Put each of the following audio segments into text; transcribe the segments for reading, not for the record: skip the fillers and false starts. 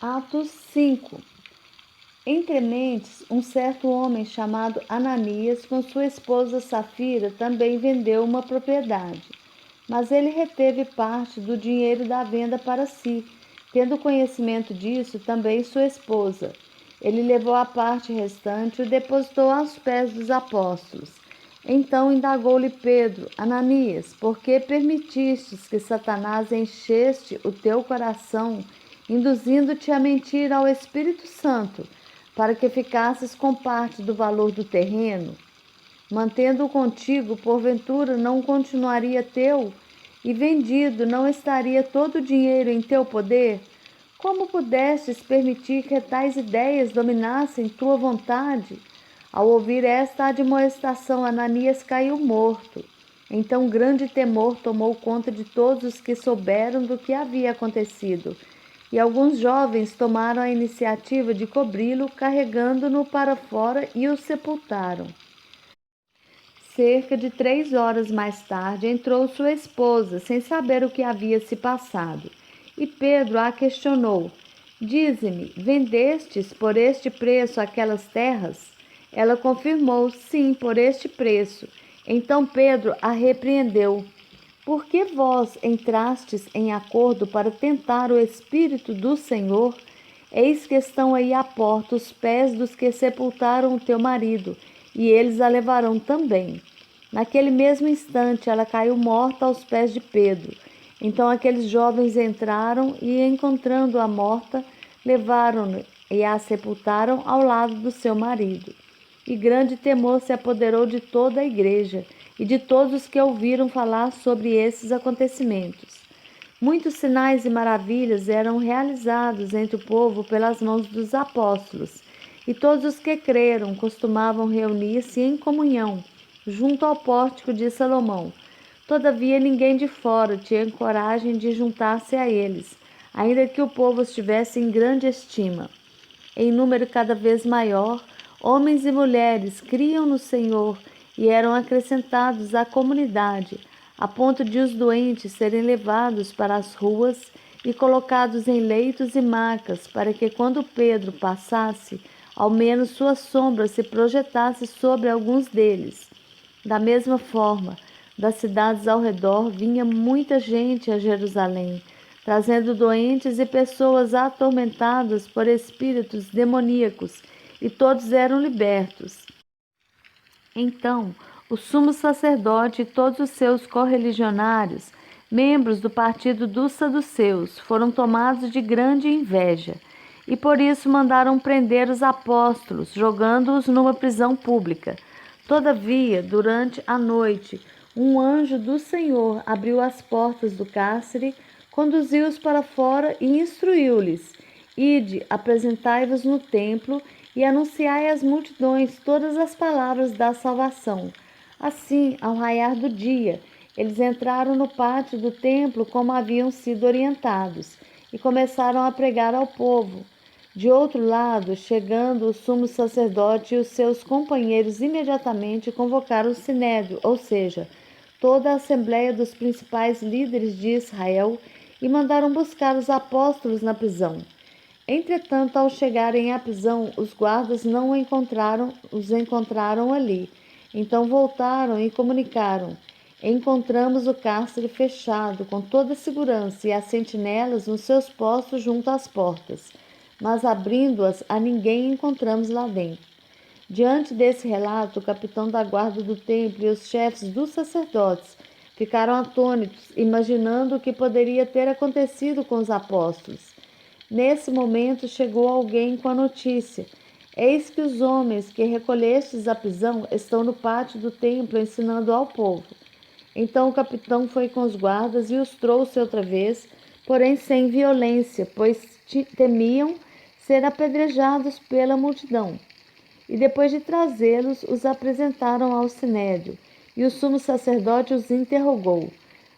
Atos 5. Entre mentes, um certo homem chamado Ananias, com sua esposa Safira, também vendeu uma propriedade. Mas ele reteve parte do dinheiro da venda para si, tendo conhecimento disso também sua esposa. Ele levou a parte restante e o depositou aos pés dos apóstolos. Então indagou-lhe Pedro: Ananias, por que permitistes que Satanás encheste o teu coração, induzindo-te a mentir ao Espírito Santo, para que ficasses com parte do valor do terreno? Mantendo-o contigo, porventura não continuaria teu? E vendido, não estaria todo o dinheiro em teu poder? Como pudestes permitir que tais ideias dominassem tua vontade? Ao ouvir esta admoestação, Ananias caiu morto. Então grande temor tomou conta de todos os que souberam do que havia acontecido. E alguns jovens tomaram a iniciativa de cobri-lo, carregando-no para fora, e o sepultaram. Cerca de 3 horas mais tarde, entrou sua esposa, sem saber o que havia se passado. E Pedro a questionou: Dize-me, vendestes por este preço aquelas terras? Ela confirmou: Sim, por este preço. Então Pedro a repreendeu: Por que vós entrastes em acordo para tentar o Espírito do Senhor? Eis que estão aí à porta os pés dos que sepultaram o teu marido, e eles a levarão também. Naquele mesmo instante, ela caiu morta aos pés de Pedro. Então aqueles jovens entraram e, encontrando-a morta, levaram-na e a sepultaram ao lado do seu marido. E grande temor se apoderou de toda a igreja e de todos os que ouviram falar sobre esses acontecimentos. Muitos sinais e maravilhas eram realizados entre o povo pelas mãos dos apóstolos, e todos os que creram costumavam reunir-se em comunhão, junto ao pórtico de Salomão. Todavia ninguém de fora tinha coragem de juntar-se a eles, ainda que o povo estivesse em grande estima. Em número cada vez maior, homens e mulheres criam no Senhor e eram acrescentados à comunidade, a ponto de os doentes serem levados para as ruas e colocados em leitos e macas, para que, quando Pedro passasse, ao menos sua sombra se projetasse sobre alguns deles. Da mesma forma, das cidades ao redor vinha muita gente a Jerusalém, trazendo doentes e pessoas atormentadas por espíritos demoníacos, e todos eram libertos. Então, o sumo sacerdote e todos os seus correligionários, membros do partido dos saduceus, foram tomados de grande inveja, e por isso mandaram prender os apóstolos, jogando-os numa prisão pública. Todavia, durante a noite, um anjo do Senhor abriu as portas do cárcere, conduziu-os para fora e instruiu-lhes: Ide, apresentai-vos no templo e anunciai às multidões todas as palavras da salvação. Assim, ao raiar do dia, eles entraram no pátio do templo como haviam sido orientados e começaram a pregar ao povo. De outro lado, chegando o sumo sacerdote e os seus companheiros imediatamente convocaram o sinédrio, ou seja, toda a assembleia dos principais líderes de Israel, e mandaram buscar os apóstolos na prisão. Entretanto, ao chegarem à prisão, os guardas não os encontraram ali. Então voltaram e comunicaram: Encontramos o cárcere fechado com toda a segurança e as sentinelas nos seus postos junto às portas, mas abrindo-as a ninguém encontramos lá dentro. Diante desse relato, o capitão da guarda do templo e os chefes dos sacerdotes ficaram atônitos, imaginando o que poderia ter acontecido com os apóstolos. Nesse momento chegou alguém com a notícia: Eis que os homens que recolhestes à prisão estão no pátio do templo ensinando ao povo. Então o capitão foi com os guardas e os trouxe outra vez, porém sem violência, pois temiam ser apedrejados pela multidão. E depois de trazê-los, os apresentaram ao sinédrio, e o sumo sacerdote os interrogou: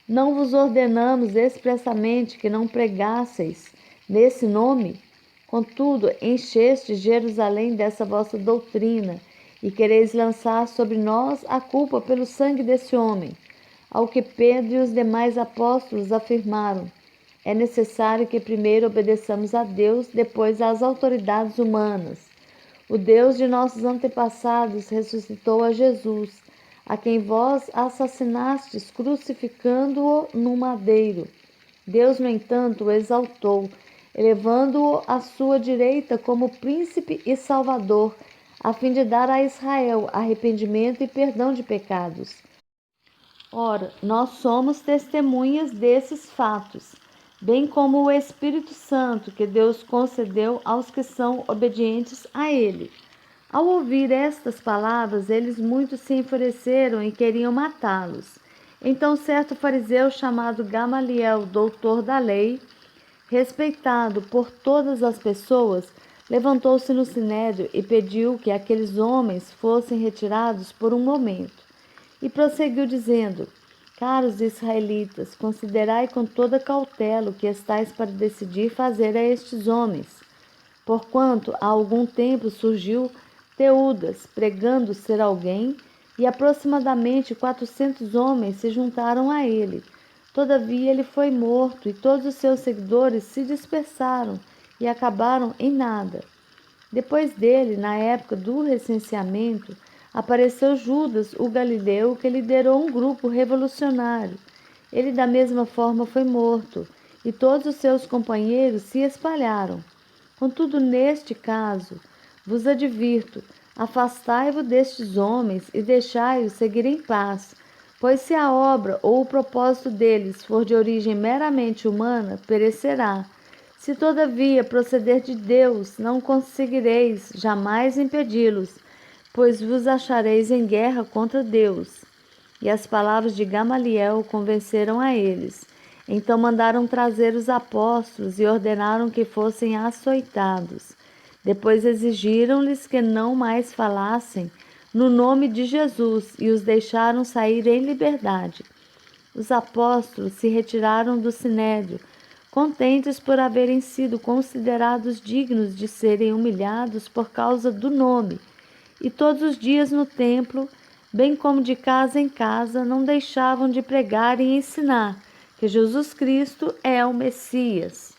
Não vos ordenamos expressamente que não pregasseis nesse nome? Contudo, enchestes Jerusalém dessa vossa doutrina, e quereis lançar sobre nós a culpa pelo sangue desse homem. Ao que Pedro e os demais apóstolos afirmaram: É necessário que primeiro obedeçamos a Deus, depois às autoridades humanas. O Deus de nossos antepassados ressuscitou a Jesus, a quem vós assassinastes, crucificando-o no madeiro. Deus, no entanto, o exaltou, elevando-o à sua direita como príncipe e salvador, a fim de dar a Israel arrependimento e perdão de pecados. Ora, nós somos testemunhas desses fatos, bem como o Espírito Santo que Deus concedeu aos que são obedientes a Ele. Ao ouvir estas palavras, eles muito se enfureceram e queriam matá-los. Então, certo fariseu chamado Gamaliel, doutor da lei, respeitado por todas as pessoas, levantou-se no sinédrio e pediu que aqueles homens fossem retirados por um momento. E prosseguiu dizendo: Caros israelitas, considerai com toda cautela o que estáis para decidir fazer a estes homens. Porquanto há algum tempo surgiu Teudas, pregando ser alguém, e aproximadamente 400 homens se juntaram a ele. Todavia ele foi morto, e todos os seus seguidores se dispersaram e acabaram em nada. Depois dele, na época do recenseamento, apareceu Judas, o galileu, que liderou um grupo revolucionário. Ele, da mesma forma, foi morto, e todos os seus companheiros se espalharam. Contudo, neste caso, vos advirto, afastai-vos destes homens e deixai-os seguir em paz, pois se a obra ou o propósito deles for de origem meramente humana, perecerá. Se todavia proceder de Deus, não conseguireis jamais impedi-los, pois vos achareis em guerra contra Deus. E as palavras de Gamaliel convenceram a eles. Então mandaram trazer os apóstolos e ordenaram que fossem açoitados. Depois exigiram-lhes que não mais falassem no nome de Jesus e os deixaram sair em liberdade. Os apóstolos se retiraram do sinédrio, contentes por haverem sido considerados dignos de serem humilhados por causa do nome. E todos os dias no templo, bem como de casa em casa, não deixavam de pregar e ensinar que Jesus Cristo é o Messias.